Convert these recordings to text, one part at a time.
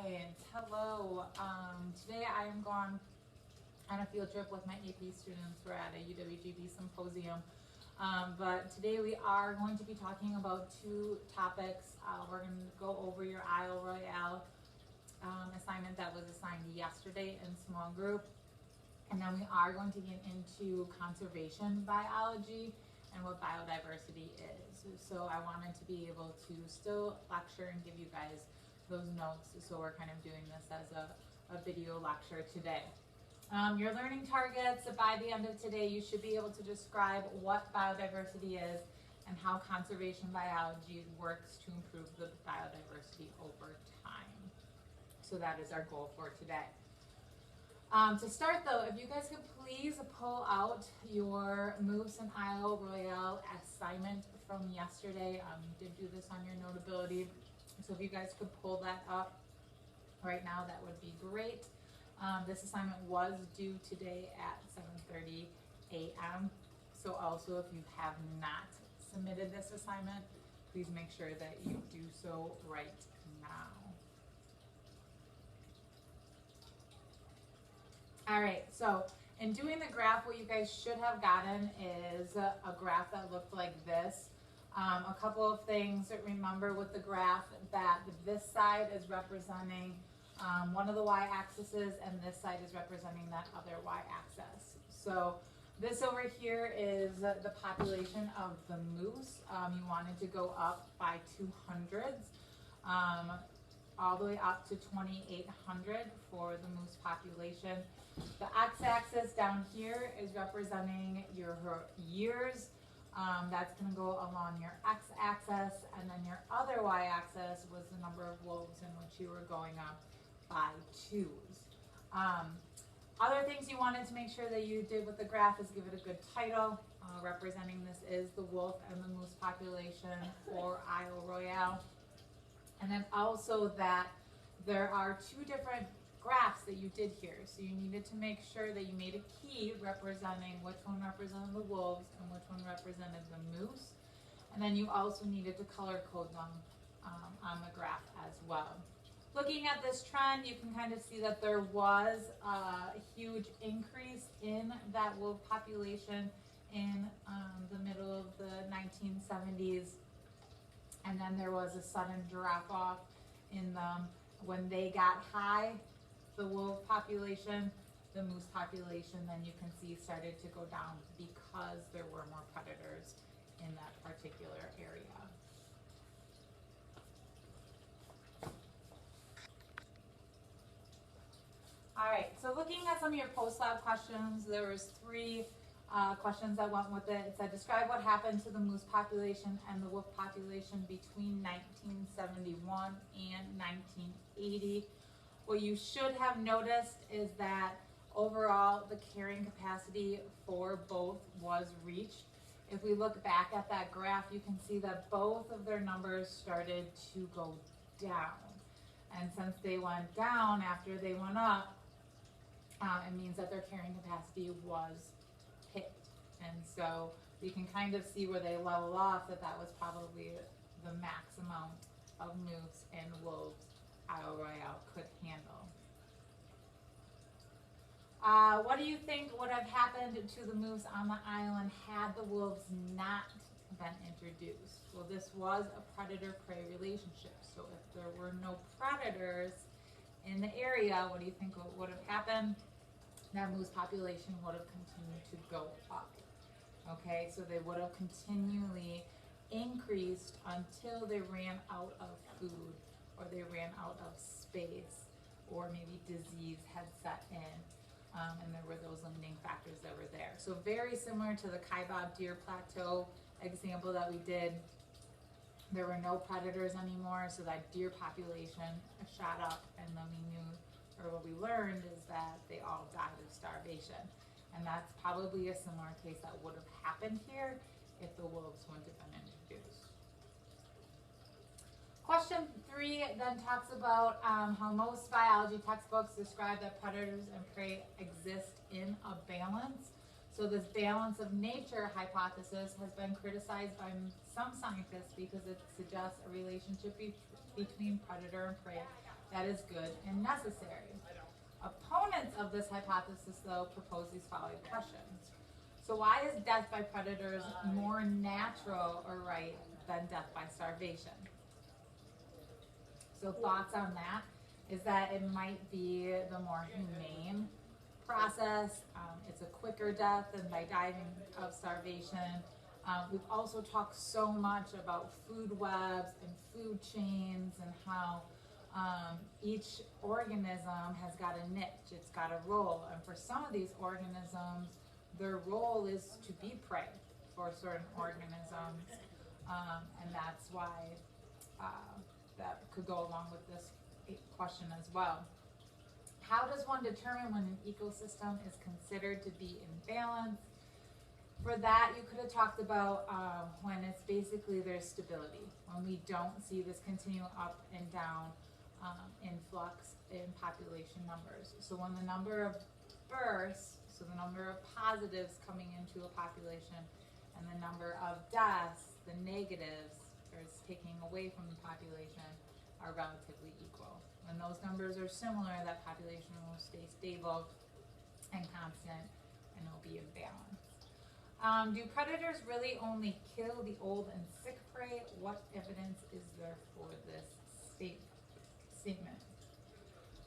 right, hello. Today I am going on a field trip with my AP students. We're at a UWGB symposium. But today we are going to be talking about two topics. We're going to go over your Isle Royale assignment that was assigned yesterday in small group. And then we are going to get into conservation biology and what biodiversity is. So I wanted to be able to still lecture and give you guys those notes. So we're kind of doing this as a video lecture today. Your learning targets, by the end of today, you should be able to describe what biodiversity is and how conservation biology works to improve the biodiversity over time. So that is our goal for today. To start though, if you guys could please pull out your Moose and Isle Royale assignment from yesterday. You did do this on your Notability. So if you guys could pull that up right now, that would be great. This assignment was due today at 7:30 a.m. So also if you have not submitted this assignment, please make sure that you do so right now. All right, so in doing the graph, what you guys should have gotten is a graph that looked like this. A couple of things that remember with the graph, that this side is representing one of the y-axes and this side is representing that other y-axis. So this over here is the population of the moose. You wanted to go up by 200s. All the way up to 2,800 for the moose population. The x-axis down here is representing your years. That's going to go along your x-axis, and then your other y-axis was the number of wolves in which you were going up by 2s. Other things you wanted to make sure that you did with the graph is give it a good title. Representing this is the wolf and the moose population for Isle Royale. And then also that there are two different graphs that you did here. So you needed to make sure that you made a key representing which one represented the wolves and which one represented the moose. And then you also needed to color code them on the graph as well. Looking at this trend, you can kind of see that there was a huge increase in that wolf population in the middle of the 1970s. And then there was a sudden drop off in them. When they got high, the wolf population, the moose population, then you can see started to go down because there were more predators in that particular area. All right, so looking at some of your post-lab questions, there was three questions that went with it. It said, describe what happened to the moose population and the wolf population between 1971 and 1980. What you should have noticed is that overall the carrying capacity for both was reached. If we look back at that graph, you can see that both of their numbers started to go down. And since they went down after they went up, it means that their carrying capacity was hit. And so you can kind of see where they level off, that was probably the max amount of moose and wolves Isle Royale could handle. What do you think would have happened to the moose on the island had the wolves not been introduced? Well, this was a predator-prey relationship. So if there were no predators in the area, what do you think would have happened? That moose population would have continued to go up. Okay, so they would have continually increased until they ran out of food, or they ran out of space, or maybe disease had set in, and there were those limiting factors that were there. So very similar to the Kaibab Deer Plateau example that we did. There were no predators anymore, so that deer population shot up, and then we knew, or what we learned, is that they all died of starvation. And that's probably a similar case that would have happened here if the wolves wouldn't have been introduced. Question 3 then talks about how most biology textbooks describe that predators and prey exist in a balance. So this balance of nature hypothesis has been criticized by some scientists because it suggests a relationship between predator and prey that is good and necessary. Opponents of this hypothesis, though, propose these following questions. So why is death by predators more natural or right than death by starvation? So thoughts on that is that it might be the more humane process. It's a quicker death than by dying of starvation. We've also talked so much about food webs and food chains and how each organism has got a niche, it's got a role. And for some of these organisms, their role is to be prey for certain organisms. And that's why that could go along with this question as well. How does one determine when an ecosystem is considered to be in balance? For that, you could have talked about when it's basically there's stability, when we don't see this continual up and down influx in population numbers. So when the number of births, so the number of positives coming into a population, and the number of deaths, the negatives, or it's taking away from the population, are relatively equal. When those numbers are similar, that population will stay stable and constant, and it'll be in balance. Do predators really only kill the old and sick prey? What evidence is there for this statement?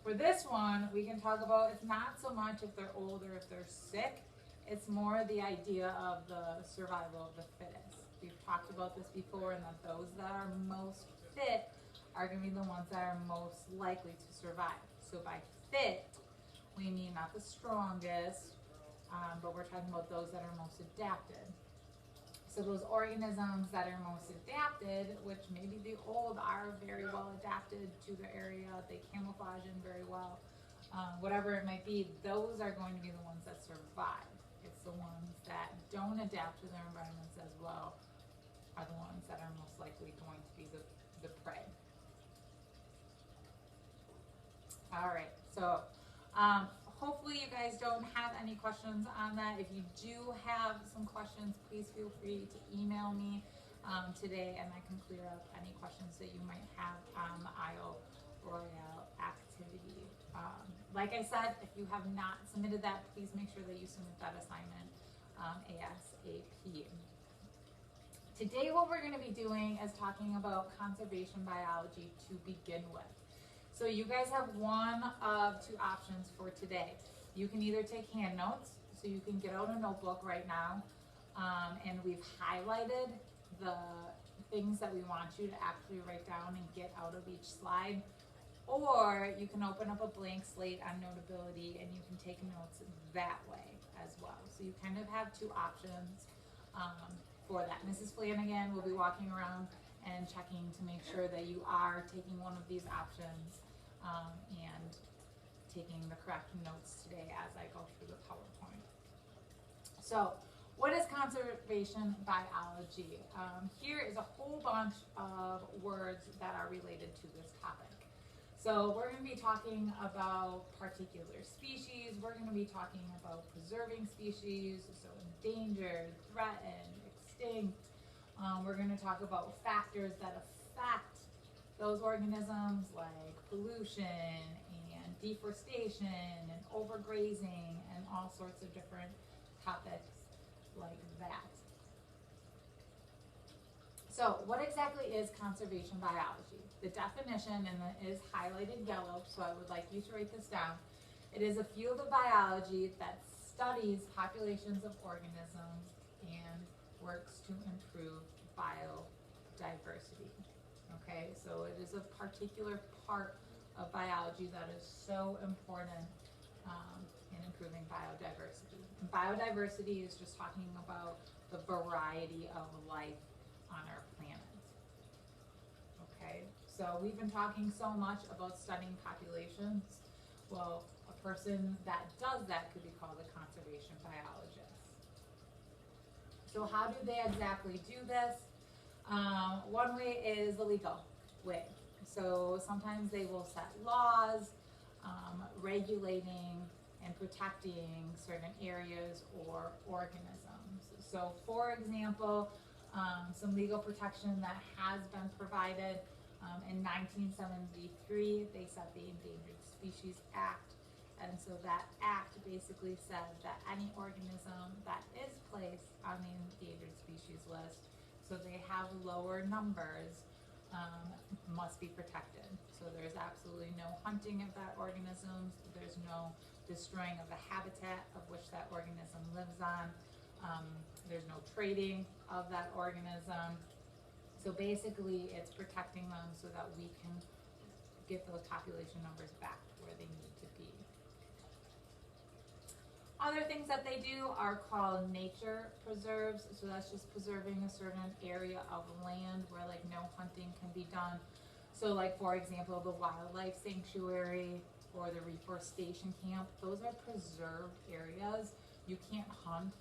For this one, we can talk about it's not so much if they're old or if they're sick, it's more the idea of the survival of the fittest. We've talked about this before, and that those that are most fit are going to be the ones that are most likely to survive. So by fit, we mean not the strongest, but we're talking about those that are most adapted. So those organisms that are most adapted, which maybe the old are very well adapted to the area, they camouflage in very well, whatever it might be, those are going to be the ones that survive. It's the ones that don't adapt to their environments as well are the ones that are most likely going to be the prey. All right, so hopefully you guys don't have any questions on that. If you do have some questions, please feel free to email me today, and I can clear up any questions that you might have on the Isle Royale activity. Like I said, if you have not submitted that, please make sure that you submit that assignment ASAP. Today what we're going to be doing is talking about conservation biology to begin with. So you guys have one of two options for today. You can either take hand notes, so you can get out a notebook right now, and we've highlighted the things that we want you to actually write down and get out of each slide. Or you can open up a blank slate on Notability and you can take notes that way as well. So you kind of have two options for that. Mrs. Flanagan will be walking around and checking to make sure that you are taking one of these options and taking the correct notes today as I go through the PowerPoint. So what is conservation biology? Here is a whole bunch of words that are related to this topic. So we're going to be talking about particular species, we're going to be talking about preserving species, so endangered, threatened, extinct. We're going to talk about factors that affect those organisms like pollution and deforestation and overgrazing and all sorts of different topics like that. So what exactly is conservation biology? The definition is highlighted yellow, so I would like you to write this down. It is a field of biology that studies populations of organisms and works to improve biodiversity. Okay, so it is a particular part of biology that is so important in improving biodiversity. And biodiversity is just talking about the variety of life on our planet. Okay, so we've been talking so much about studying populations. Well, a person that does that could be called a conservation biologist. So how do they exactly do this? One way is the legal way. So sometimes they will set laws regulating and protecting certain areas or organisms. So for example, some legal protection that has been provided In 1973, they set the Endangered Species Act, and so that act basically said that any organism that is placed on the endangered species list, so they have lower numbers, must be protected. So there's absolutely no hunting of that organism, there's no destroying of the habitat of which that organism lives on, there's no trading of that organism. So basically it's protecting them so that we can get those population numbers back to where they need to be. Other things that they do are called nature preserves. So that's just preserving a certain area of land where like no hunting can be done. So like for example, the wildlife sanctuary or the reforestation camp, those are preserved areas. You can't hunt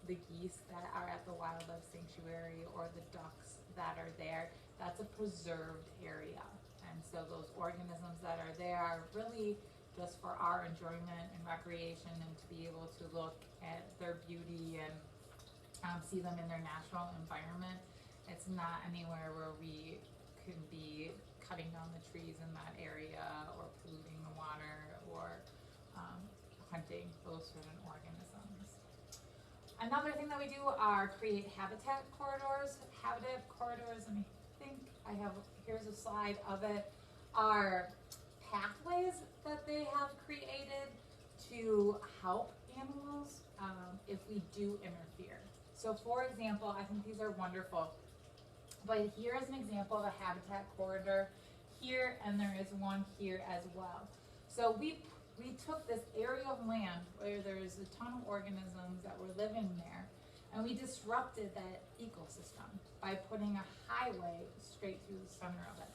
the geese that are at the wildlife sanctuary or the ducks that are there. That's a preserved area. And so those organisms that are there are really just for our enjoyment and recreation, and to be able to look at their beauty and see them in their natural environment. It's not anywhere where we can be cutting down the trees in that area or polluting the water or hunting those certain organisms. Another thing that we do are create habitat corridors. Habitat corridors, and I think I have, here's a slide of it, are pathways that they have created to help animals if we do interfere. So for example, I think these are wonderful, but here is an example of a habitat corridor here, and there is one here as well. So we took this area of land where there's a ton of organisms that were living there, and we disrupted that ecosystem by putting a highway straight through the center of it.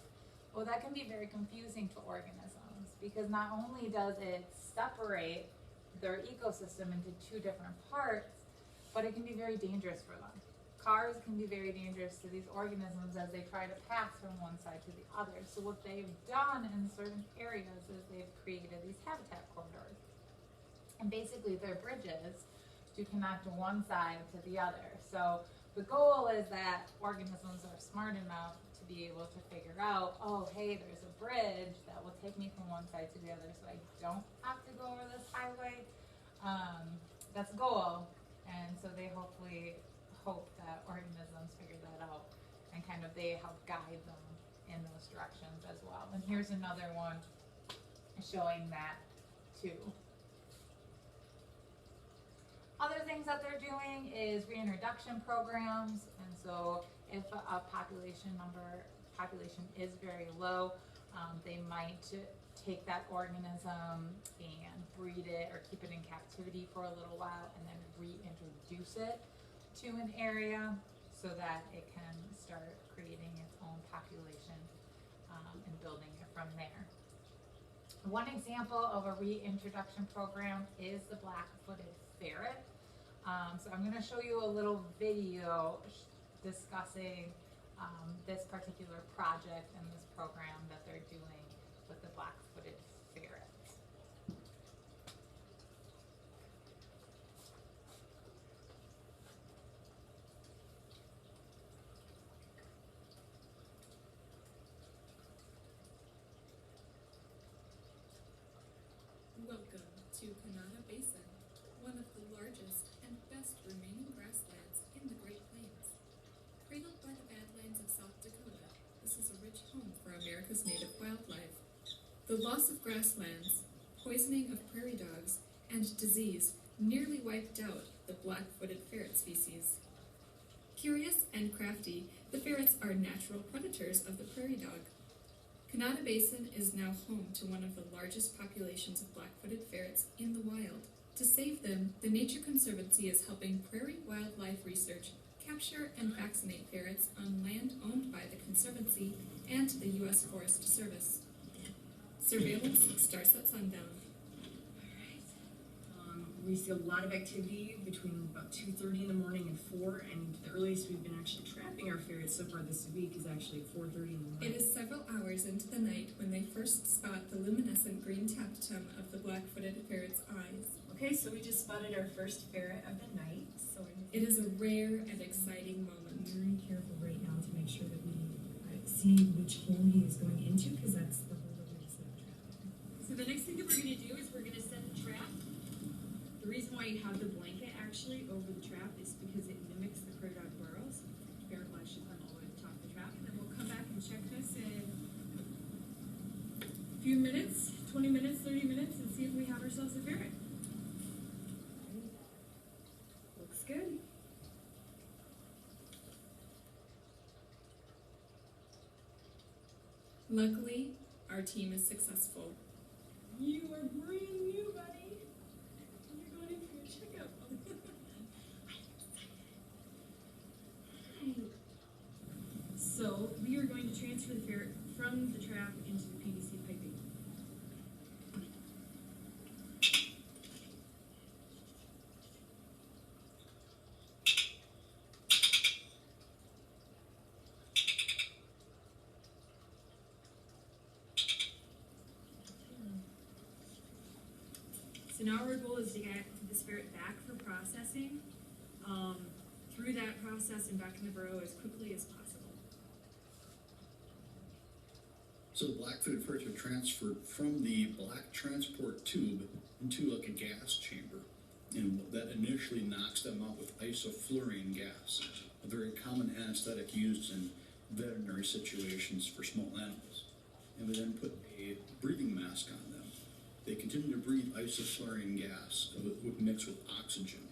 Well, that can be very confusing to organisms because not only does it separate their ecosystem into two different parts, but it can be very dangerous for them. Cars can be very dangerous to these organisms as they try to pass from one side to the other. So what they've done in certain areas is they've created these habitat corridors. And basically they're bridges to connect one side to the other. So the goal is that organisms are smart enough to be able to figure out, oh, hey, there's a bridge that will take me from one side to the other so I don't have to go over this highway. That's the goal. And so they hopefully hope that organisms figure that out and kind of they help guide them in those directions as well. And here's another one showing that too. Other things that they're doing is reintroduction programs, and so if a population is very low, they might take that organism and breed it or keep it in captivity for a little while and then reintroduce it to an area so that it can start creating its own population and building it from there. One example of a reintroduction program is the black-footed ferret. So I'm going to show you a little video discussing this particular project and this program that they're doing with the black-footed ferrets. Welcome to Kanata Basin, one of the largest and best remaining grasslands in the Great Plains. Cradled by the Badlands of South Dakota, this is a rich home for America's native wildlife. The loss of grasslands, poisoning of prairie dogs, and disease nearly wiped out the black-footed ferret species. Curious and crafty, the ferrets are natural predators of the prairie dog. Kanata Basin is now home to one of the largest populations of black-footed ferrets in the wild. To save them, the Nature Conservancy is helping Prairie Wildlife Research capture and vaccinate ferrets on land owned by the Conservancy and the U.S. Forest Service. Surveillance starts at sundown. We see a lot of activity between about 2:30 in the morning and 4, and the earliest we've been actually trapping our ferrets so far this week is actually 4:30 in the morning. It is several hours into the night when they first spot the luminescent green tapetum of the black-footed ferret's eyes. Okay, so we just spotted our first ferret of the night. So It is a rare and exciting moment. Very careful right now to make sure that we see see which hole he is going into, because that's the hole that we're gonna set the trap in. So the next thing that we're gonna do is we're gonna set the trap. The reason why you have the blanket actually over the trap is because it mimics the prairie dog burrows. Ferret flies should come all the way to the top of the trap, and then we'll come back and check this in a few minutes, 20 minutes, 30 minutes, and see if we have ourselves a ferret. Looks good. Luckily, our team is successful. You are brand new, buddy. You're going in for your checkup. I'm excited. So, we are going to transfer the ferret from the trap into the PVC piping. So now our goal is to get this ferret back for processing, through that process and back in the burrow as quickly as possible. So the black-footed ferrets are transferred from the black transport tube into like a gas chamber, and that initially knocks them out with isoflurane gas, a very common anesthetic used in veterinary situations for small animals. And we then put a breathing mask on them. They continue to breathe isoflurane gas mixed with oxygen.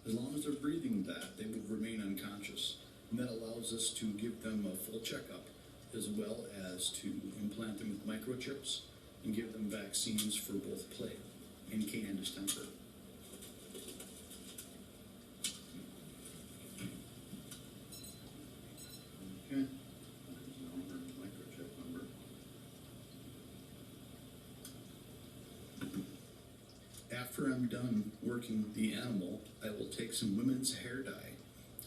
As long as they're breathing that, they will remain unconscious, and that allows us to give them a full checkup, as well as to implant them with microchips and give them vaccines for both plague and canine distemper. Okay, microchip number. After I'm done working the animal, I will take some women's hair dye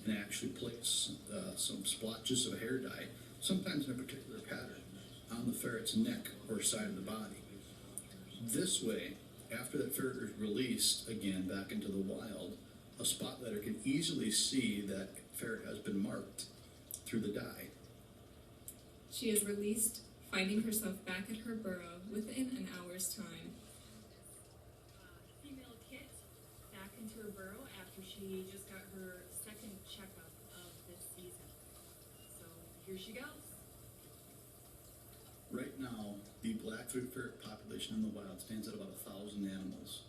and actually place some splotches of hair dye, sometimes in a particular pattern, on the ferret's neck or side of the body. This way, after that ferret is released again back into the wild, a spotlighter can easily see that ferret has been marked through the dye. She is released, finding herself back at her burrow within an hour's time. Female kit back into her burrow after she just got her second checkup of this season. So here she goes. Right now, the black-footed ferret population in the wild stands at about 1,000 animals.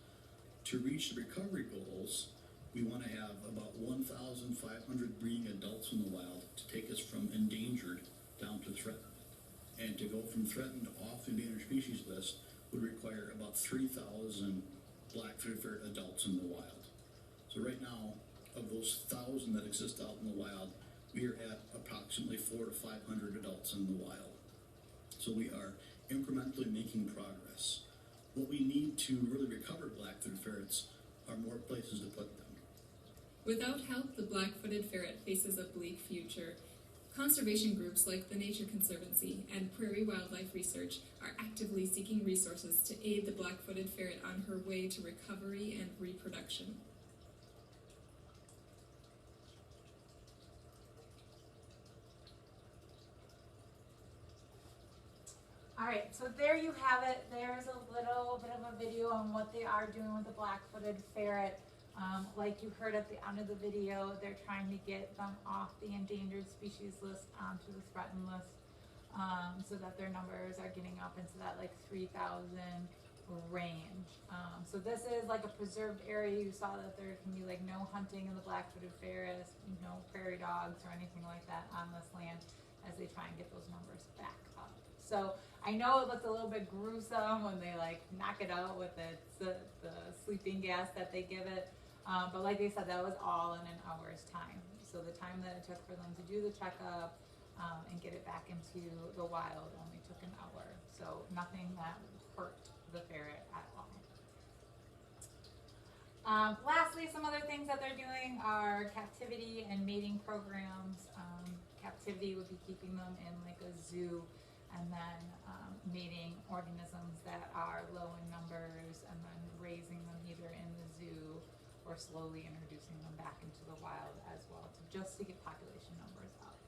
To reach the recovery goals, we want to have about 1,500 breeding adults in the wild to take us from endangered down to threatened. And to go from threatened off the endangered species list would require about 3,000 black-footed ferret adults in the wild. So right now, of those 1,000 that exist out in the wild, we are at approximately 400 to 500 adults in the wild. So we are incrementally making progress. What we need to really recover black-footed ferrets are more places to put them. Without help, the black-footed ferret faces a bleak future. Conservation groups like the Nature Conservancy and Prairie Wildlife Research are actively seeking resources to aid the black-footed ferret on her way to recovery and reproduction. All right, so there you have it. There's a little bit of a video on what they are doing with the black-footed ferret. Like you heard at the end of the video, they're trying to get them off the endangered species list onto the threatened list, so that their numbers are getting up into that like 3,000 range. So this is like a preserved area. You saw that there can be like no hunting of the black-footed ferret, no prairie dogs or anything like that on this land as they try and get those numbers back up. So I know it looked a little bit gruesome when they like knock it out with the sleeping gas that they give it. But like they said, that was all in an hour's time. So the time that it took for them to do the checkup and get it back into the wild only took an hour. So nothing that hurt the ferret at all. Lastly, some other things that they're doing are captivity and mating programs. Captivity would be keeping them in like a zoo, and then mating organisms that are low in numbers, and then raising them either in the zoo or slowly introducing them back into the wild as well, just to get population numbers up.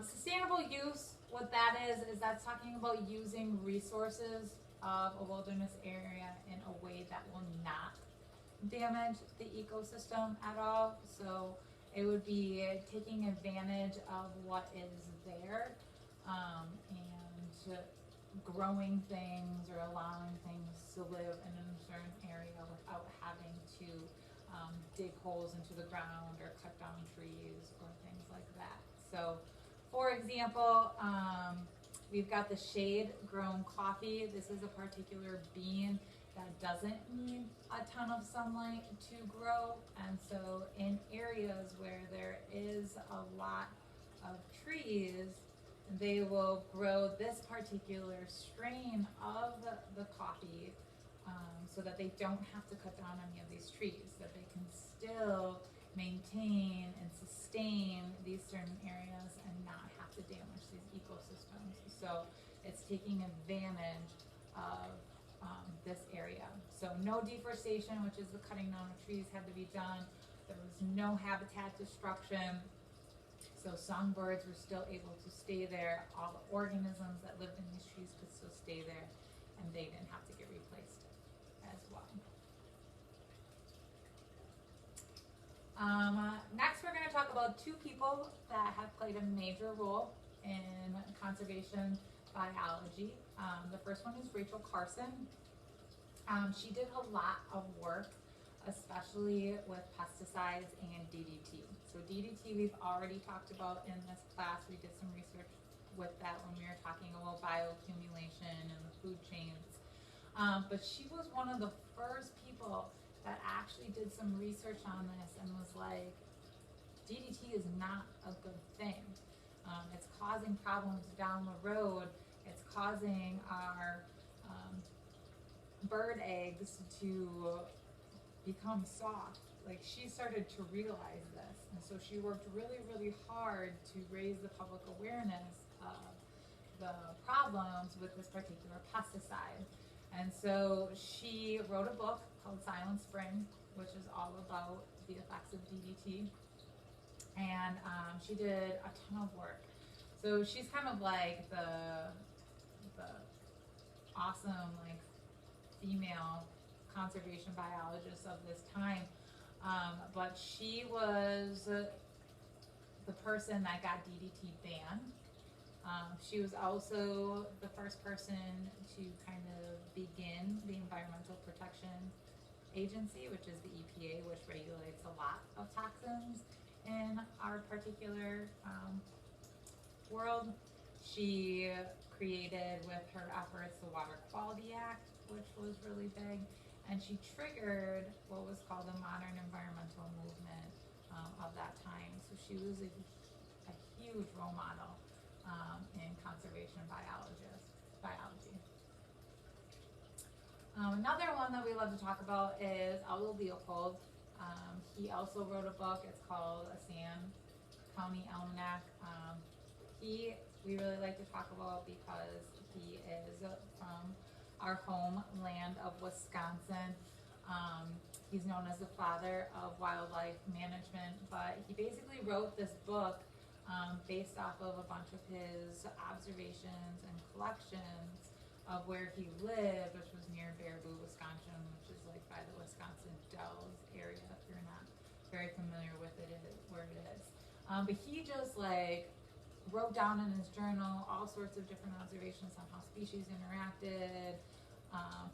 Sustainable use, what that is that's talking about using resources of a wilderness area in a way that will not damage the ecosystem at all. So it would be taking advantage of what is there, and growing things or allowing things to live in a certain area without having to dig holes into the ground or cut down trees or things like that. So, for example, we've got the shade grown coffee. This is a particular bean that doesn't need a ton of sunlight to grow, and so in areas where there is a lot of trees, they will grow this particular strain of the coffee, so that they don't have to cut down any of these trees, that they can still maintain and sustain these certain areas and not have to damage these ecosystems. So it's taking advantage of this area. So no deforestation, which is the cutting down of trees, had to be done. There was no habitat destruction. So songbirds were still able to stay there. All the organisms that lived in these trees could still stay there, and they didn't have to get replaced as well. Next, we're going to talk about two people that have played a major role in conservation biology. The first one is Rachel Carson. She did a lot of work, especially with pesticides and DDT. So DDT we've already talked about in this class. We did some research with that when we were talking about bioaccumulation and the food chains. But she was one of the first people that actually did some research on this and was like, DDT is not a good thing. It's causing problems down the road. It's causing our bird eggs to become soft. Like, she started to realize this, and so she worked really, really hard to raise the public awareness of the problems with this particular pesticide. And so she wrote a book called Silent Spring, which is all about the effects of DDT. And she did a ton of work. So she's kind of like the awesome, like, female conservation biologist of this time. But she was the person that got DDT banned. She was also the first person to kind of begin the Environmental Protection Agency, which is the EPA, which regulates a lot of toxins in our particular world. She created, with her efforts, the Water Quality Act, which was really big, and she triggered what was called the modern environmental movement of that time. So she was a huge role model in conservation biology. Another one that we love to talk about is Aldo Leopold. He also wrote a book. It's called A Sand County Almanac. We really like to talk about because he is from our homeland of Wisconsin. He's known as the father of wildlife management, but he basically wrote this book based off of a bunch of his observations and collections of where he lived, which was near Baraboo, Wisconsin, which is like by the Wisconsin Dells area, if you're not very familiar with it, where it is. But he just like wrote down in his journal all sorts of different observations on how species interacted,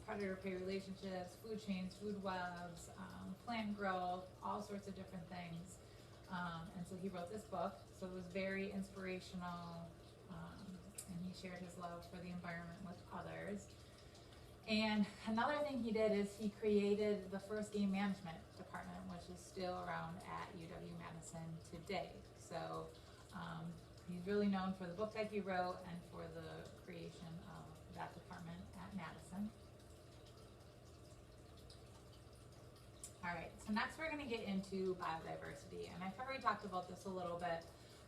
predator-prey relationships, food chains, food webs, plant growth, all sorts of different things. And so he wrote this book. So it was very inspirational, and he shared his love for the environment with others. And another thing he did is he created the first game management department, which is still around at UW-Madison today. So he's really known for the book that he wrote and for the creation of that department at Madison. All right, so next we're going to get into biodiversity, and I've already talked about this a little bit,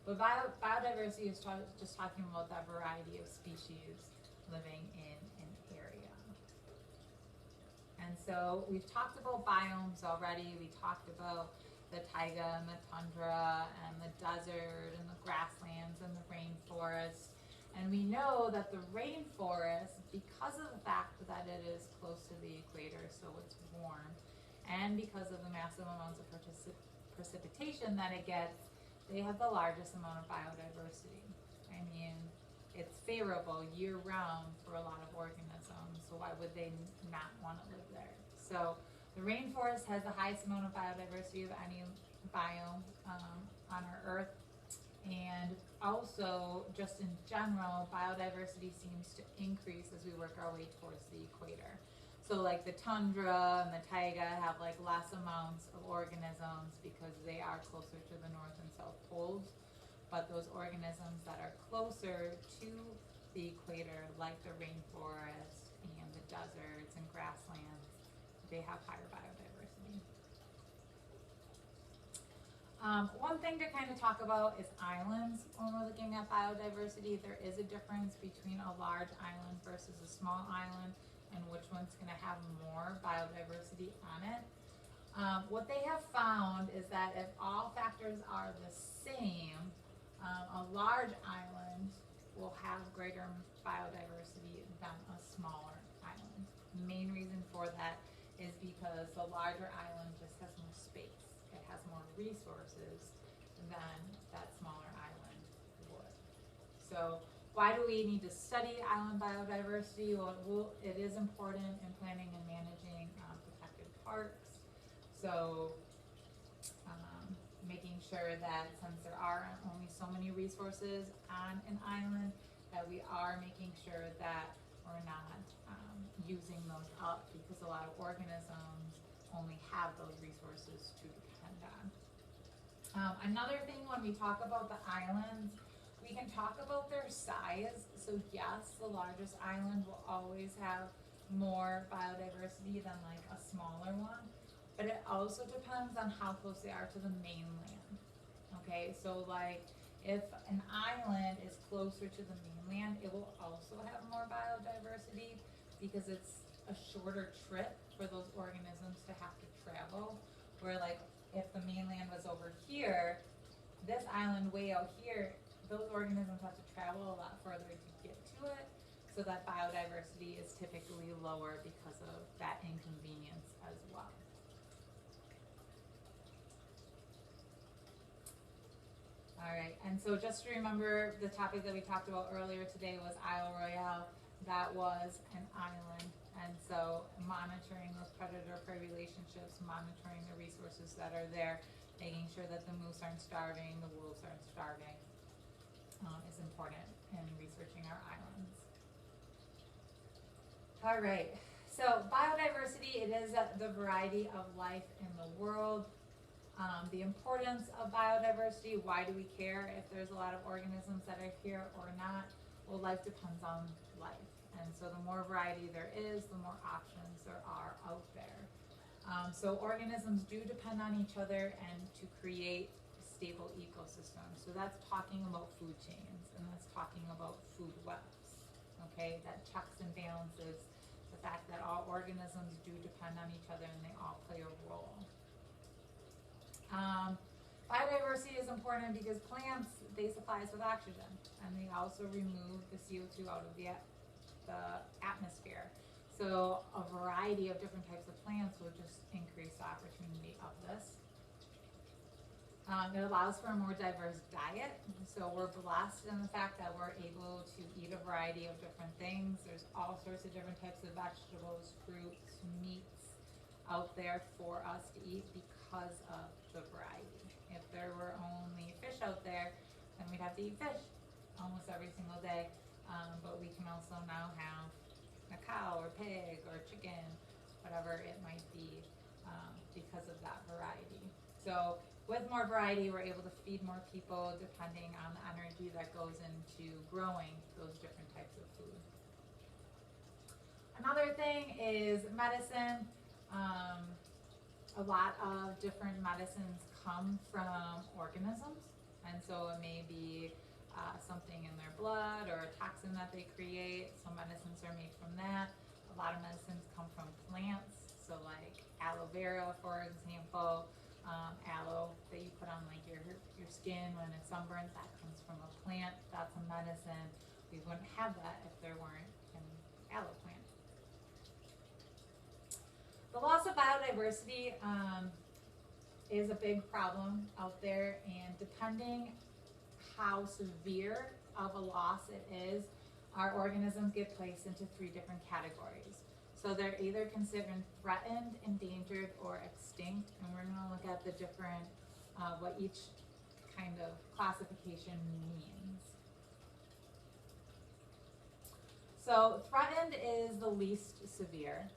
but biodiversity is just talking about that variety of species living in an area. And so we've talked about biomes already. We talked about the taiga and the tundra and the desert and the grasslands and the rainforest. And we know that the rainforest, because of the fact that it is close to the equator, so it's warm, and because of the massive amounts of precipitation that it gets, they have the largest amount of biodiversity. I mean, it's favorable year-round for a lot of organisms, so why would they not want to live there? So the rainforest has the highest amount of biodiversity of any biome on our Earth. And also, just in general, biodiversity seems to increase as we work our way towards the equator. So like the tundra and the taiga have like less amounts of organisms because they are closer to the north and south poles. But those organisms that are closer to the equator, like the rainforest and the deserts and grasslands, they have higher biodiversity. One thing to kind of talk about is islands. When we're looking at biodiversity, there is a difference between a large island versus a small island and which one's going to have more biodiversity on it. What they have found is that if all factors are the same, a large island will have greater biodiversity than a smaller island. The main reason for that is because the larger island just has more space. It has more resources than that smaller island would. So why do we need to study island biodiversity? Well, it is important in planning and managing protected parks. So making sure that since there are only so many resources on an island, that we are making sure that we're not using those up, because a lot of organisms only have those resources to depend on. Another thing, when we talk about the islands, we can talk about their size. So yes, the largest island will always have more biodiversity than like a smaller one, but it also depends on how close they are to the mainland. Okay, so like if an island is closer to the mainland, it will also have more biodiversity because it's a shorter trip for those organisms to have to travel. Where like if the mainland was over here, this island way out here, those organisms have to travel a lot further to get to it, so that biodiversity is typically lower because of that inconvenience as well. All right, and so just to remember, the topic that we talked about earlier today was Isle Royale. That was an island, and so monitoring those predator-prey relationships, monitoring the resources that are there, making sure that the moose aren't starving, the wolves aren't starving, is important in researching our islands. All right, so biodiversity, it is the variety of life in the world. The importance of biodiversity, why do we care if there's a lot of organisms that are here or not? Well, life depends on life. And so the more variety there is, the more options there are out there. So organisms do depend on each other and to create stable ecosystems. So that's talking about food chains, and that's talking about food webs. Okay, that checks and balances the fact that all organisms do depend on each other and they all play a role. Biodiversity is important because plants, they supply us with oxygen, and they also remove the CO2 out of the atmosphere. So a variety of different types of plants will just increase the opportunity of this. It allows for a more diverse diet. So we're blessed in the fact that we're able to eat a variety of different things. There's all sorts of different types of vegetables, fruits, meats out there for us to eat because of the variety. If there were only fish out there, then we'd have to eat fish almost every single day. But we can also now have a cow or pig or chicken, whatever it might be, because of that variety. So with more variety, we're able to feed more people depending on the energy that goes into growing those different types of food. Another thing is medicine. A lot of different medicines come from organisms, and so it may be something in their blood or a toxin that they create. So medicines are made from that. A lot of medicines come from plants, so like aloe vera, for example, Aloe that you put on like your skin when it's sunburnt, that comes from a plant. That's a medicine. We wouldn't have that if there weren't an aloe plant. The loss of biodiversity is a big problem out there, and depending how severe of a loss it is, our organisms get placed into 3 different categories. So they're either considered threatened, endangered, or extinct, and we're gonna look at the different, what each kind of classification means. So threatened is the least severe.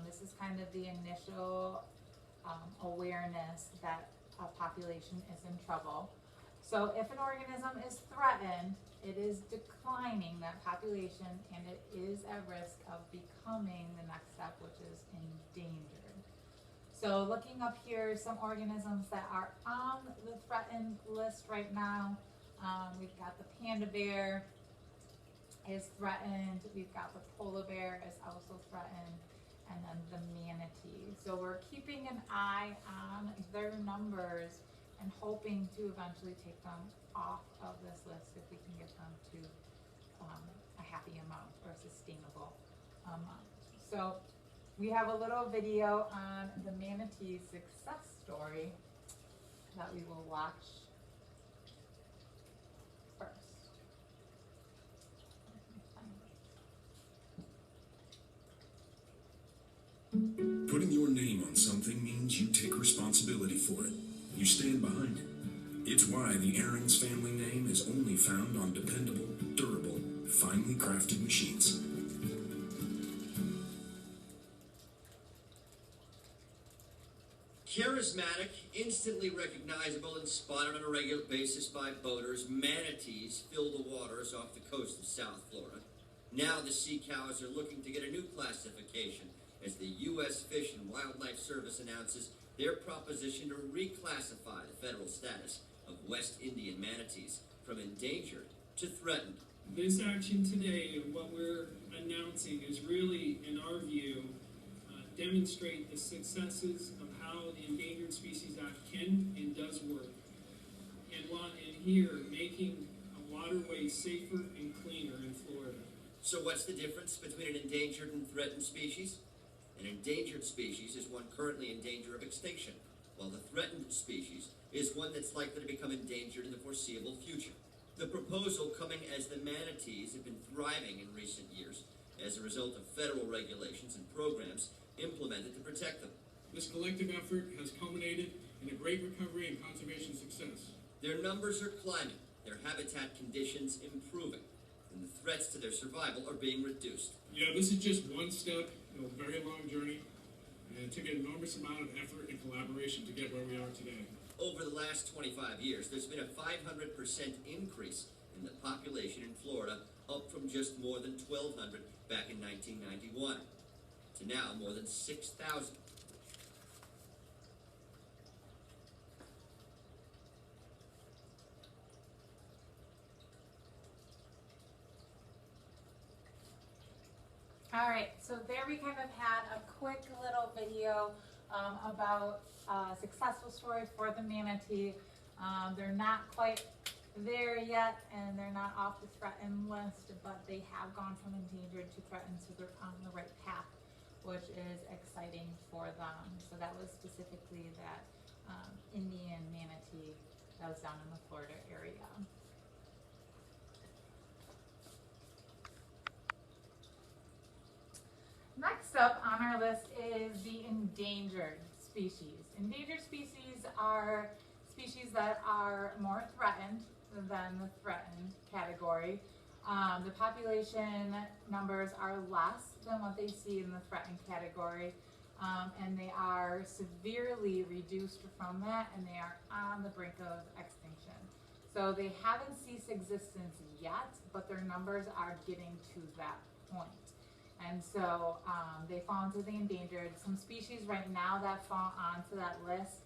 This is kind of the initial awareness that a population is in trouble. So if an organism is threatened, it is declining that population, and it is at risk of becoming the next step, which is endangered. So looking up here, some organisms that are on the threatened list right now, we've got the panda bear is threatened, we've got the polar bear is also threatened, and then the manatee. So we're keeping an eye on their numbers and hoping to eventually take them off of this list if we can get them to a happy amount or sustainable amount. So we have a little video on the manatee success story that we will watch first. Putting your name on something means you take responsibility for it. You stand behind it. It's why the Aaron's family name is only found on dependable, durable, finely crafted machines. Charismatic, instantly recognizable, and spotted on a regular basis by boaters, manatees fill the waters off the coast of South Florida. Now the sea cows are looking to get a new classification as the U.S. Fish and Wildlife Service announces their proposition to reclassify the federal status of West Indian manatees from endangered to threatened. This action today, what we're announcing, is really, in our view, demonstrate the successes of how the Endangered Species Act can and does work. And here, making a waterway safer and cleaner in Florida. So what's the difference between an endangered and threatened species? An endangered species is one currently in danger of extinction, while the threatened species is one that's likely to become endangered in the foreseeable future. The proposal coming as the manatees have been thriving in recent years as a result of federal regulations and programs implemented to protect them. This collective effort has culminated in a great recovery and conservation success. Their numbers are climbing, their habitat conditions improving, and the threats to their survival are being reduced. Yeah, this is just one step in a very long journey, and it took an enormous amount of effort and collaboration to get where we are today. Over the last 25 years, there's been a 500% increase in the population in Florida, up from just more than 1,200 back in 1991 to now more than 6,000. All right, so there we kind of had a quick little video about a successful story for the manatee. They're not quite there yet, and they're not off the threatened list, but they have gone from endangered to threatened, so they're on the right path, which is exciting for them. So that was specifically that Indian manatee that was down in the Florida area. Next up on our list is the endangered species. Endangered species are species that are more threatened than the threatened category. The population numbers are less than what they see in the threatened category, and they are severely reduced from that, and they are on the brink of extinction. So they haven't ceased existence yet, but their numbers are getting to that point. And so they fall into the endangered. Some species right now that fall onto that list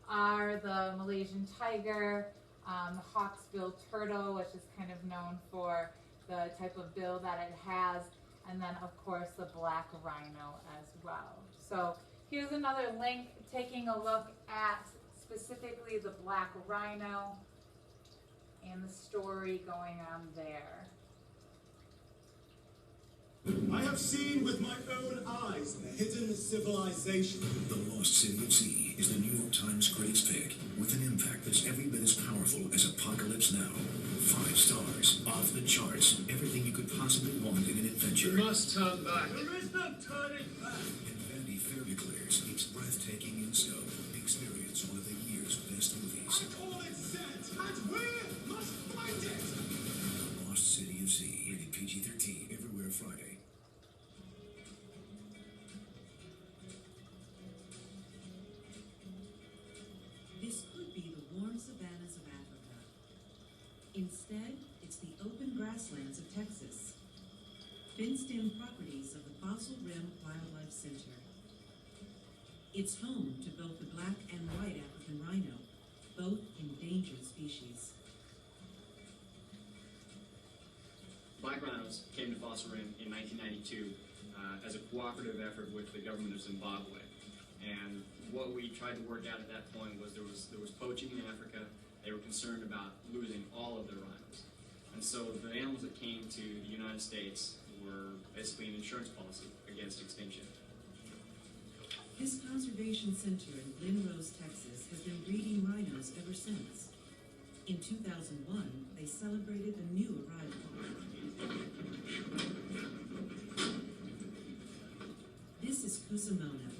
are the Malaysian tiger, the hawksbill turtle, which is kind of known for the type of bill that it has, and then of course the black rhino as well. So here's another link taking a look at specifically the black rhino and the story going on there. I have seen with my own eyes a hidden civilization. The Lost City of Z is the New York Times greatest pick, with an impact that's every bit as powerful as Apocalypse Now. 5 stars, off the charts, everything you could possibly want in an adventure. You must turn back. There is no turning back. And Vanity Fair declares it's breathtaking in scope. Experience one of the year's best movies. I call it set, and we must fight it. The Lost City of Z, rated PG-13, everywhere Friday. This could be the warm savannas of Africa. Instead, it's the open grasslands of Texas. Fenced-in properties of the Fossil Rim Wildlife Center. It's home to both the black and white African rhino, both endangered species. Black rhinos came to Fossil Rim in 1992 as a cooperative effort with the government of Zimbabwe. And what we tried to work out at that point was there was poaching in Africa. They were concerned about losing all of their rhinos. And so the animals that came to the United States were basically an insurance policy against extinction. This conservation center in Glen Rose, Texas, has been breeding rhinos ever since. In 2001, they celebrated a new arrival. This is Kusamona,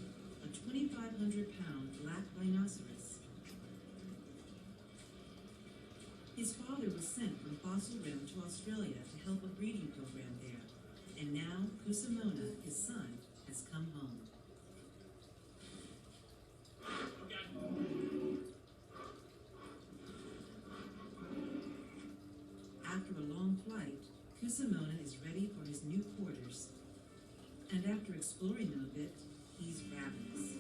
a 2,500-pound black rhinoceros. His father was sent from Fossil Rim to Australia to help a breeding program there, and now Kusamona, his son, has come home. After a long flight, Kusamona is ready for his new quarters. And after exploring them a bit, he's ravenous.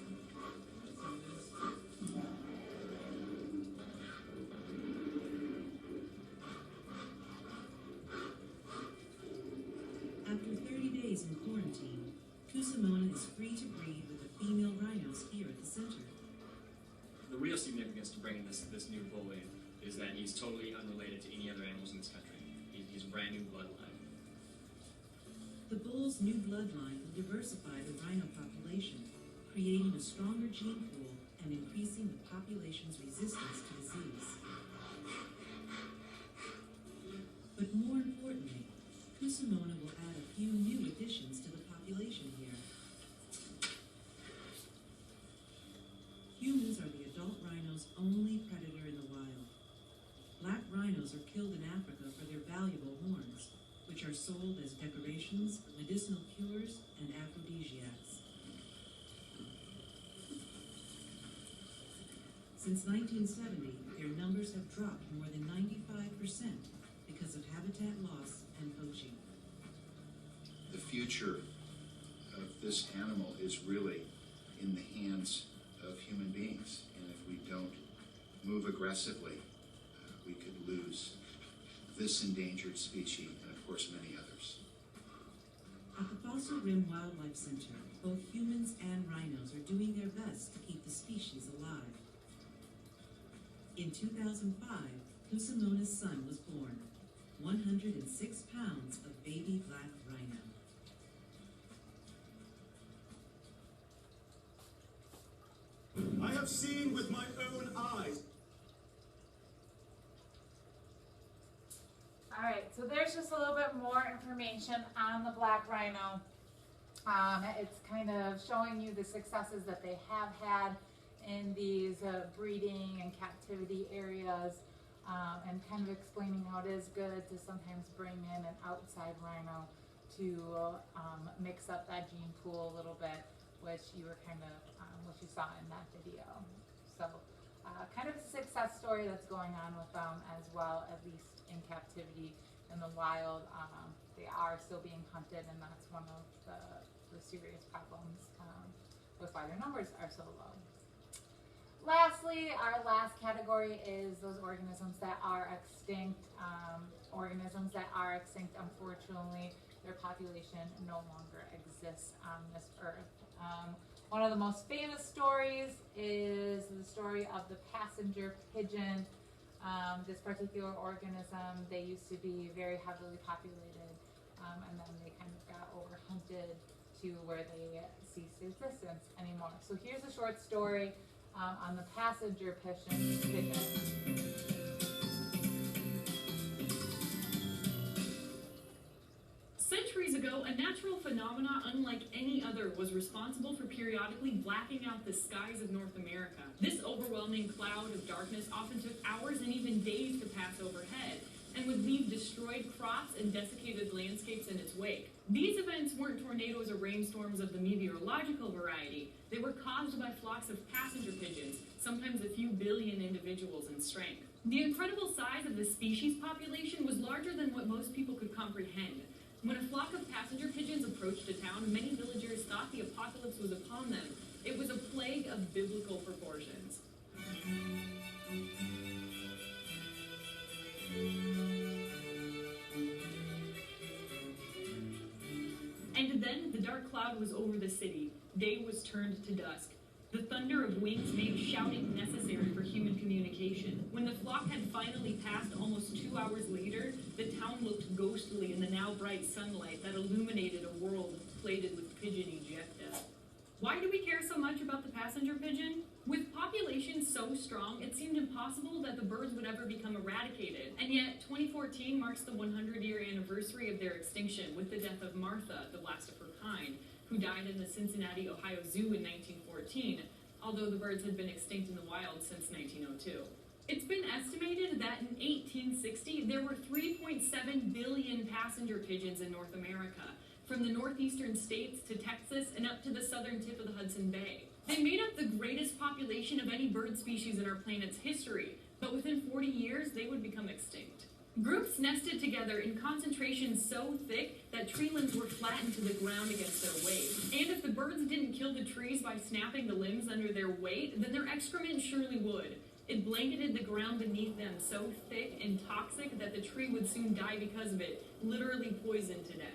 After 30 days in quarantine, Kusamona is free to breed with the female rhinos here at the center. The real significance to bringing this new bull in is that he's totally unrelated to any other animals in this country. He's a brand new bloodline. The bull's new bloodline will diversify the rhino population, creating a stronger gene pool and increasing the population's resistance to disease. But more importantly, Kusamona will add a few new additions to the population here. Humans are the adult rhino's only predator in the wild. Black rhinos are killed in Africa for their valuable horns, which are sold as decorations, medicinal cures, and aphrodisiacs. Since 1970, their numbers have dropped more than 95% because of habitat loss and poaching. The future of this animal is really in the hands of human beings, and if we don't move aggressively, we could lose this endangered species and of course many others. At the Fossil Rim Wildlife Center, both humans and rhinos are doing their best to keep the species alive. In 2005, Kusamona's son was born, 106 pounds of baby black rhino. I have seen with my own eyes. Alright, so there's just a little bit more information on the black rhino. It's kind of showing you the successes that they have had in these breeding and captivity areas, and kind of explaining how it is good to sometimes bring in an outside rhino to mix up that gene pool a little bit, which you were kind of, what you saw in that video. So kind of a success story that's going on with them as well, at least in captivity. In the wild, they are still being hunted, and that's one of the serious problems with why their numbers are so low. Lastly, our last category is those organisms that are extinct. Organisms that are extinct, unfortunately, their population no longer exists on this earth. One of the most famous stories is the story of the passenger pigeon. This particular organism, they used to be very heavily populated, and then they kind of got overhunted to where they ceased existence anymore. So here's a short story on the passenger pigeon. Centuries ago, a natural phenomena unlike any other was responsible for periodically blacking out the skies of North America. This overwhelming cloud of darkness often took hours and even days to pass overhead, and would leave destroyed crops and desiccated landscapes in its wake. These events weren't tornadoes or rainstorms of the meteorological variety. They were caused by flocks of passenger pigeons, sometimes a few billion individuals in strength. The incredible size of the species population was larger than what most people could comprehend. When a flock of passenger pigeons approached a town, many villagers thought the apocalypse was upon them. It was a plague of biblical proportions. And then the dark cloud was over the city. Day was turned to dusk. The thunder of wings made shouting necessary for human communication. When the flock had finally passed almost 2 hours later, the town looked ghostly in the now bright sunlight that illuminated a world plated with pigeon ejecta. Why do we care so much about the passenger pigeon? With populations so strong, it seemed impossible that the birds would ever become eradicated. And yet, 2014 marks the 100-year anniversary of their extinction with the death of Martha, the last of her kind, who died in the Cincinnati, Ohio Zoo in 1914, although the birds had been extinct in the wild since 1902. It's been estimated that in 1860, there were 3.7 billion passenger pigeons in North America, from the northeastern states to Texas and up to the southern tip of the Hudson Bay. They made up the greatest population of any bird species in our planet's history, but within 40 years, they would become extinct. Groups nested together in concentrations so thick that tree limbs were flattened to the ground against their weight. And if the birds didn't kill the trees by snapping the limbs under their weight, then their excrement surely would. It blanketed the ground beneath them so thick and toxic that the tree would soon die because of it, literally poisoned to death.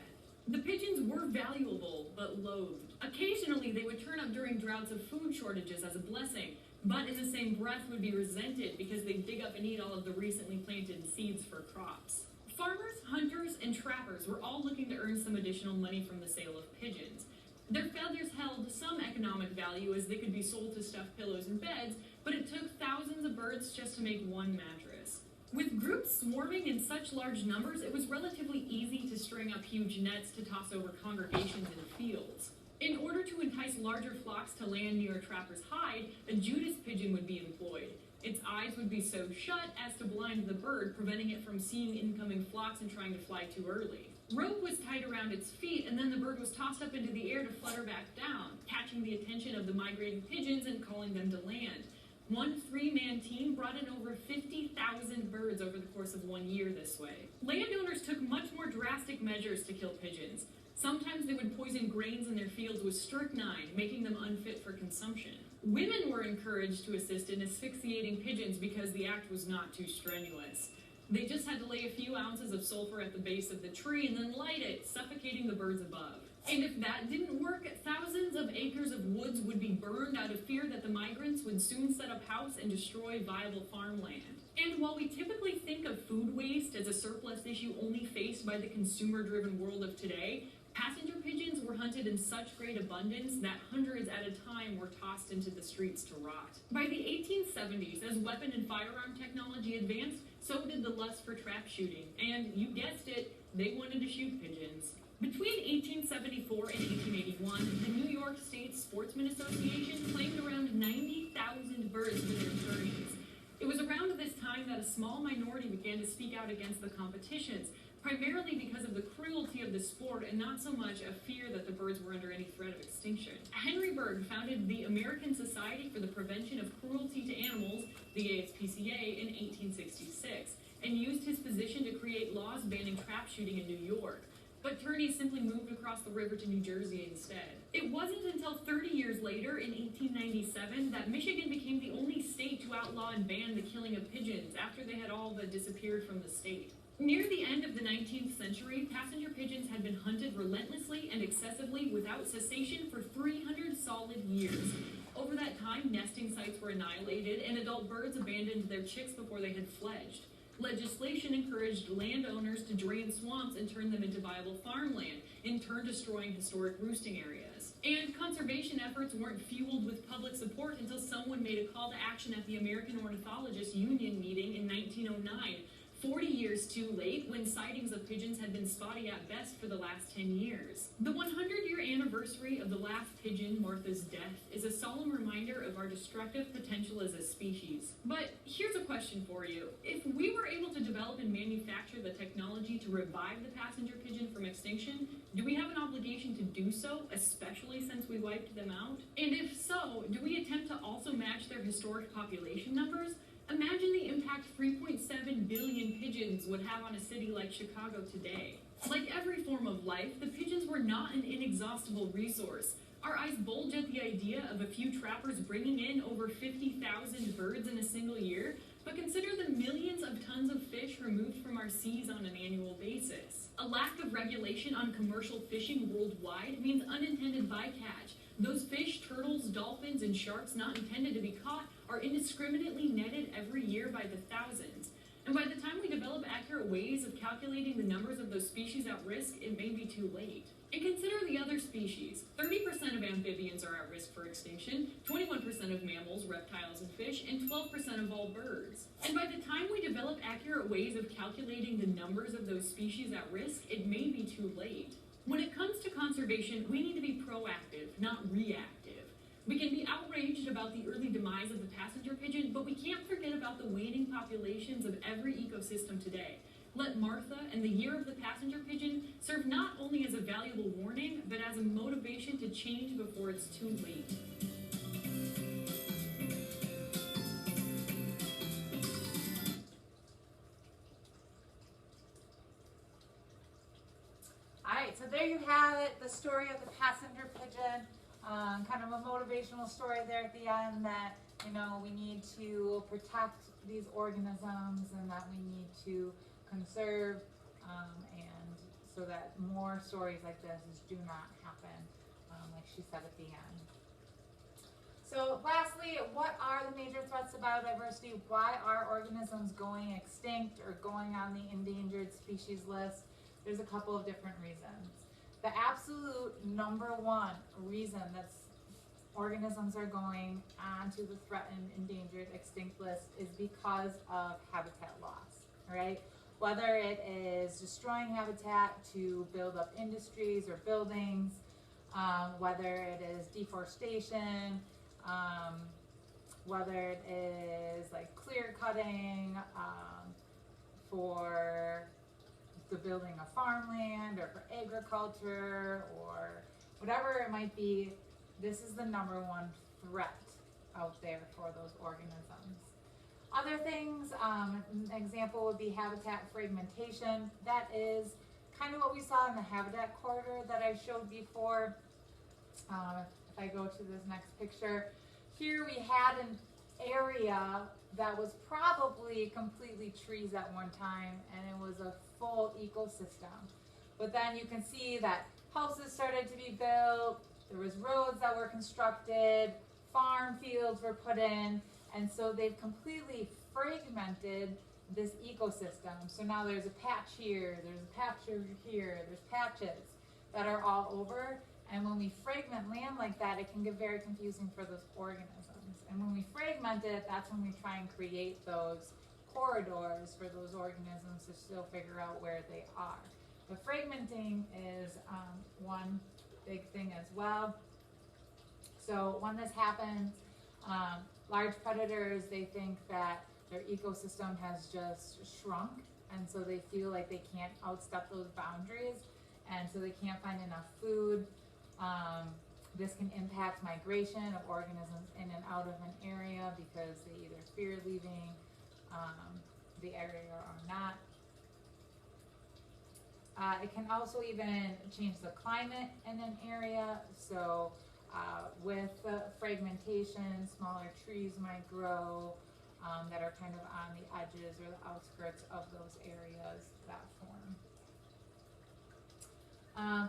The pigeons were valuable, but loathed. Occasionally, they would turn up during droughts of food shortages as a blessing, but in the same breath would be resented because they dig up and eat all of the recently planted seeds for crops. Farmers, hunters, and trappers were all looking to earn some additional money from the sale of pigeons. Their feathers held some economic value as they could be sold to stuff pillows and beds, but it took thousands of birds just to make one mattress. With groups swarming in such large numbers, it was relatively easy to string up huge nets to toss over congregations in fields. In order to entice larger flocks to land near a trapper's hide, a Judas pigeon would be employed. Its eyes would be so shut as to blind the bird, preventing it from seeing incoming flocks and trying to fly too early. Rope was tied around its feet, and then the bird was tossed up into the air to flutter back down, catching the attention of the migrating pigeons and calling them to land. One three-man team brought in over 50,000 birds over the course of 1 year this way. Landowners took much more drastic measures to kill pigeons. Sometimes they would poison grains in their fields with strychnine, making them unfit for consumption. Women were encouraged to assist in asphyxiating pigeons because the act was not too strenuous. They just had to lay a few ounces of sulfur at the base of the tree and then light it, suffocating the birds above. And if that didn't work, thousands of acres of woods would be burned out of fear that the migrants would soon set up house and destroy viable farmland. And while we typically think of food waste as a surplus issue only faced by the consumer-driven world of today, passenger pigeons were hunted in such great abundance that hundreds at a time were tossed into the streets to rot. By the 1870s, as weapon and firearm technology advanced, so did the lust for trap shooting. And you guessed it, they wanted to shoot pigeons. Between 1874 and 1881, the New York State Sportsman Association claimed around 90,000 birds for their attorneys. It was around this time that a small minority began to speak out against the competitions, primarily because of the cruelty of the sport and not so much a fear that the birds were under any threat of extinction. Henry Bergh founded the American Society for the Prevention of Cruelty to Animals, the ASPCA, in 1866, and used his position to create laws banning trap shooting in New York. But attorneys simply moved across the river to New Jersey instead. It wasn't until 30 years later, in 1897, that Michigan became the only state to outlaw and ban the killing of pigeons after they had all but disappeared from the state. Near the end of the 19th century, passenger pigeons had been hunted relentlessly and excessively without cessation for 300 solid years. Over that time, nesting sites were annihilated and adult birds abandoned their chicks before they had fledged. Legislation encouraged landowners to drain swamps and turn them into viable farmland, in turn destroying historic roosting areas. And conservation efforts weren't fueled with public support until someone made a call to action at the American Ornithologists Union meeting in 1909, 40 years too late, when sightings of pigeons had been spotty at best for the last 10 years. The 100-year anniversary of the last pigeon, Martha's death, is a solemn reminder of our destructive potential as a species. But here's a question for you. If we were able to develop and manufacture the technology to revive the passenger pigeon from extinction, do we have an obligation to do so, especially since we wiped them out? And if so, do we attempt to also match their historic population numbers? Imagine the impact 3.7 billion pigeons would have on a city like Chicago today. Like every form of life, the pigeons were not an inexhaustible resource. Our eyes bulge at the idea of a few trappers bringing in over 50,000 birds in a single year, but consider the millions of tons of fish removed from our seas on an annual basis. A lack of regulation on commercial fishing worldwide means unintended bycatch. Those fish, turtles, dolphins, and sharks not intended to be caught are indiscriminately netted every year by the thousands. And by the time we develop accurate ways of calculating the numbers of those species at risk, it may be too late. And consider the other species. 30% of amphibians are at risk for extinction, 21% of mammals, reptiles, and fish, and 12% of all birds. And by the time we develop accurate ways of calculating the numbers of those species at risk, it may be too late. When it comes to conservation, we need to be proactive, not reactive. We can be outraged about the early demise of the passenger pigeon, but we can't forget about the waning populations of every ecosystem today. Let Martha and the Year of the Passenger Pigeon serve not only as a valuable warning, but as a motivation to change before it's too late. Alright, so there you have it, the story of the passenger pigeon. Kind of a motivational story there at the end that, you know, we need to protect these organisms and that we need to conserve, and so that more stories like this do not happen, like she said at the end. So lastly, what are the major threats to biodiversity? Why are organisms going extinct or going on the endangered species list? There's a couple of different reasons. The absolute number one reason that organisms are going onto the threatened, endangered, extinct list is because of habitat loss, right? Whether it is destroying habitat to build up industries or buildings, whether it is deforestation, whether it is like clear cutting for the building of farmland or for agriculture or whatever it might be, this is the number one threat out there for those organisms. Other things, an example would be habitat fragmentation. That is kind of what we saw in the habitat corridor that I showed before. If I go to this next picture, here we had an area that was probably completely trees at one time, and it was a full ecosystem. But then you can see that houses started to be built, there was roads that were constructed, farm fields were put in, and so they've completely fragmented this ecosystem. So now there's a patch here, there's a patch over here, there's patches that are all over. And when we fragment land like that, it can get very confusing for those organisms. And when we fragment it, that's when we try and create those corridors for those organisms to still figure out where they are. But fragmenting is one big thing as well. So when this happens, large predators, they think that their ecosystem has just shrunk, and so they feel like they can't outstep those boundaries, and so they can't find enough food. This can impact migration of organisms in and out of an area because they either fear leaving the area or not. It can also even change the climate in an area. So with the fragmentation, smaller trees might grow that are kind of on the edges or the outskirts of those areas that form.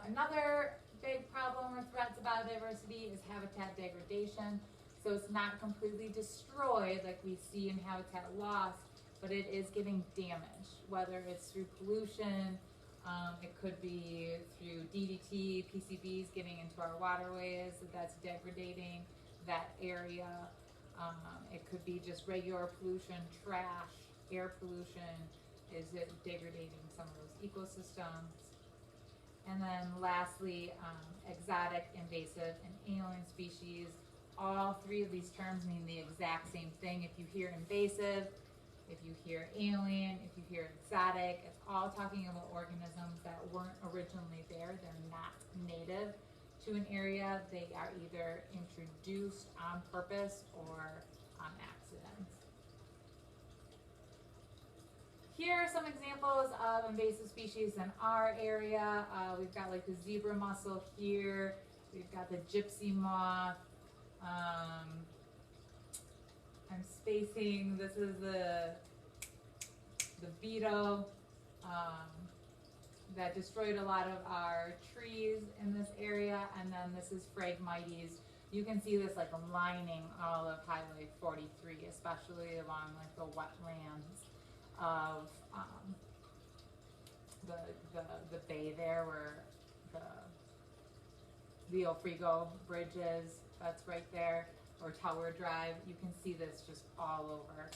Another big problem or threat to to biodiversity is habitat degradation. So it's not completely destroyed like we see in habitat loss, but it is getting damaged, whether it's through pollution, it could be through DDT, PCBs getting into our waterways, that's degrading that area. It could be just regular pollution, trash, air pollution, is it degrading some of those ecosystems? And then lastly, exotic, invasive, and alien species. All three of these terms mean the exact same thing. If you hear invasive, if you hear alien, if you hear exotic, it's all talking about organisms that weren't originally there. They're not native to an area. They are either introduced on purpose or on accident. Here are some examples of invasive species in our area. We've got like the zebra mussel here. We've got the gypsy moth. I'm spacing. This is the beetle that destroyed a lot of our trees in this area, and then this is Phragmites. You can see this like lining all of Highway 43, especially along like the wetlands of the bay there, where the Leo Frigo Bridge is. That's right there, or Tower Drive. You can see this just all over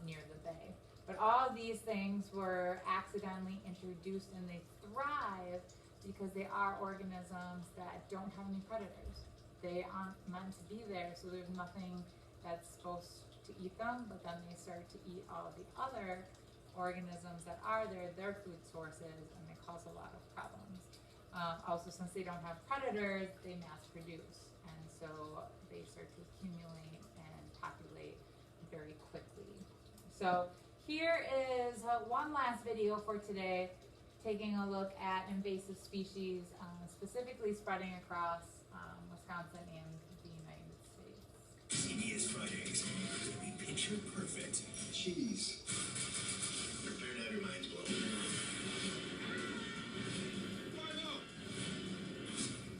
near the bay. But all of these things were accidentally introduced, and they thrive because they are organisms that don't have any predators. They aren't meant to be there, so there's nothing that's supposed to eat them, but then they start to eat all of the other organisms that are there, their food sources, and they cause a lot of problems. Also, since they don't have predators, they mass produce, and so they start to accumulate and populate very quickly. So here is one last video for today, taking a look at invasive species, specifically spreading across Wisconsin and the United States. CBS Fridays, to be picture perfect. Cheese. Prepare to have your minds blown.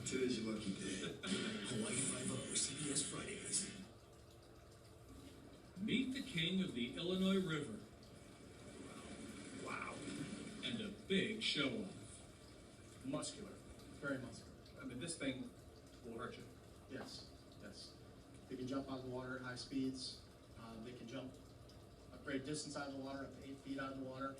Today's your lucky day. Hawaii 5-0, CBS Fridays. Meet the king of the Illinois River. Wow. And a big show-off. Muscular. Very muscular. I mean, this thing will hurt you. Yes. Yes. They can jump out of the water at high speeds. They can jump a great distance out of the water, up to 8 feet out of the water.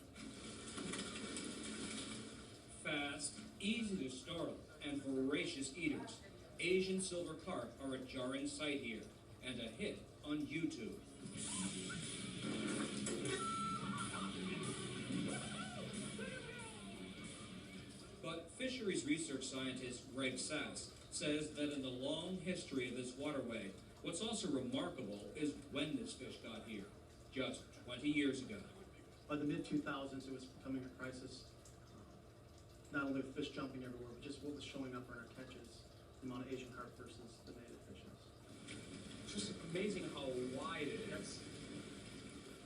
Fast, easy to startle, and voracious eaters. Asian silver carp are a jarring sight here, and a hit on YouTube. But fisheries research scientist Greg Sass says that in the long history of this waterway, what's also remarkable is when this fish got here, just 20 years ago. By the mid-2000s, it was becoming a crisis. Not only with fish jumping everywhere, but just what was showing up in our catches, the amount of Asian carp versus the native fishes. It's just amazing how wide it is.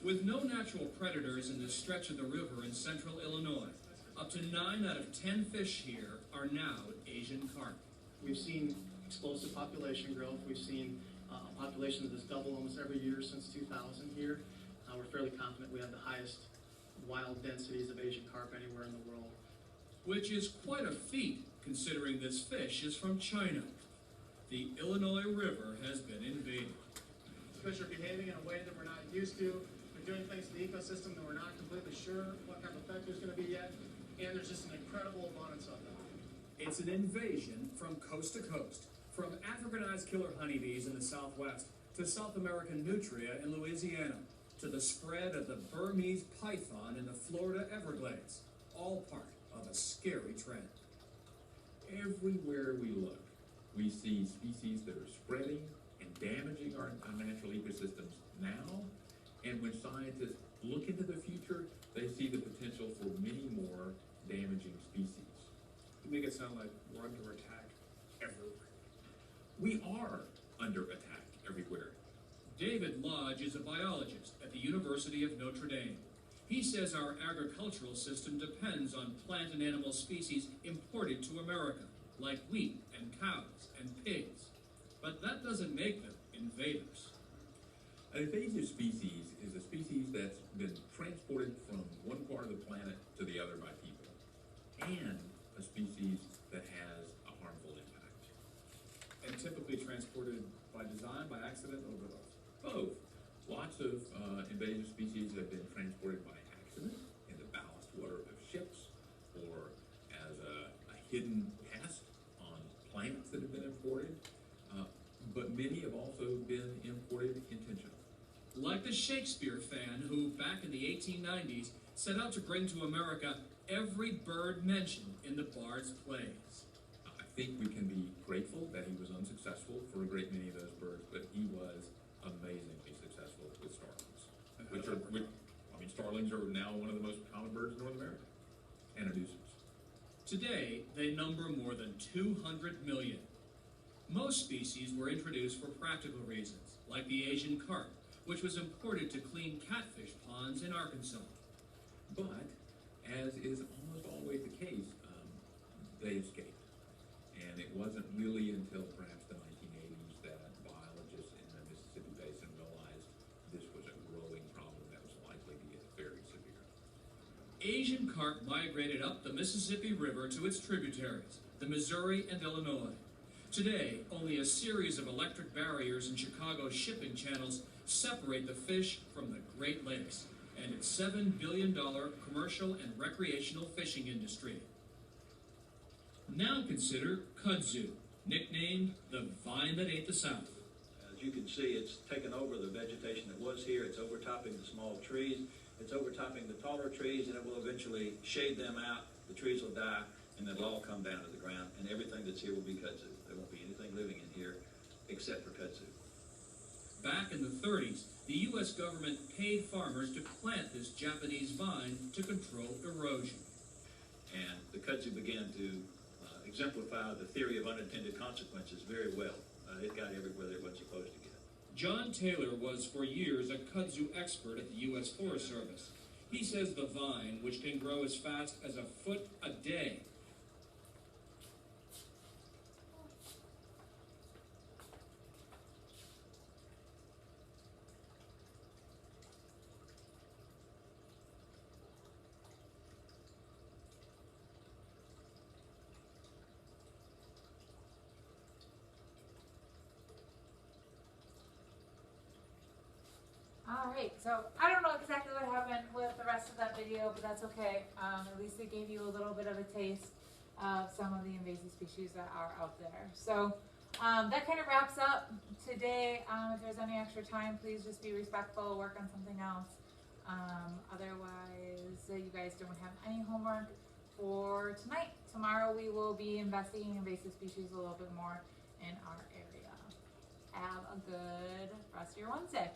With no natural predators in this stretch of the river in central Illinois, up to 9 out of 10 fish here are now Asian carp. We've seen explosive population growth. We've seen a population that has doubled almost every year since 2000 here. We're fairly confident we have the highest wild densities of Asian carp anywhere in the world. Which is quite a feat, considering this fish is from China. The Illinois River has been invaded. The fish are behaving in a way that we're not used to. They're doing things to the ecosystem that we're not completely sure what kind of effect there's going to be yet. And there's just an incredible abundance of them. It's an invasion from coast to coast, from Africanized killer honeybees in the Southwest to South American nutria in Louisiana, to the spread of the Burmese python in the Florida Everglades, all part of a scary trend. Everywhere we look, we see species that are spreading and damaging our natural ecosystems now, and when scientists look into the future, they see the potential for many more damaging species. You make it sound like we're under attack everywhere. We are under attack everywhere. David Lodge is a biologist at the University of Notre Dame. He says our agricultural system depends on plant and animal species imported to America. like wheat and cows and pigs. But that doesn't make them invaders. An invasive species is a species that's been transported from one part of the planet to the other by people, and a species that has a harmful impact. And typically transported by design, by accident, or both. Both. Lots of invasive species have been transported by accident in the ballast water of ships, or as a hidden pest on plants that have been imported, but many have also been imported intentionally. Like the Shakespeare fan who, back in the 1890s, set out to bring to America every bird mentioned in the Bard's plays. I think we can be grateful that he was unsuccessful for a great many of those birds, but he was amazingly successful with starlings, starlings are now one of the most common birds in North America, and a nuisance. Today, they number more than 200 million. Most species were introduced for practical reasons, like the Asian carp, which was imported to clean catfish ponds in Arkansas. But, as is almost always the case, they escaped. And it wasn't really until perhaps the 1980s that biologists in the Mississippi Basin realized this was a growing problem that was likely to get very severe. Asian carp migrated up the Mississippi River to its tributaries, the Missouri and Illinois. Today, only a series of electric barriers in Chicago's shipping channels separate the fish from the Great Lakes and its $7 billion commercial and recreational fishing industry. Now consider kudzu, nicknamed the vine that ate the South. As you can see, it's taken over the vegetation that was here. It's overtopping the small trees. It's overtopping the taller trees, and it will eventually shade them out. The trees will die, and it'll all come down to the ground, and everything that's here will be kudzu. There won't be anything living in here except for kudzu. Back in the 30s, the U.S. government paid farmers to plant this Japanese vine to control erosion. And the kudzu began to exemplify the theory of unintended consequences very well. It got everywhere that it wasn't supposed to get. John Taylor was for years a kudzu expert at the U.S. Forest Service. He says the vine, which can grow as fast as a foot a day, Alright, so I don't know exactly what happened with the rest of that video, but that's okay. At least it gave you a little bit of a taste of some of the invasive species that are out there. So that kind of wraps up today. If there's any extra time, please just be respectful, work on something else. Otherwise, you guys don't have any homework for tonight. Tomorrow we will be investigating invasive species a little bit more in our area. Have a good rest of your Wednesday.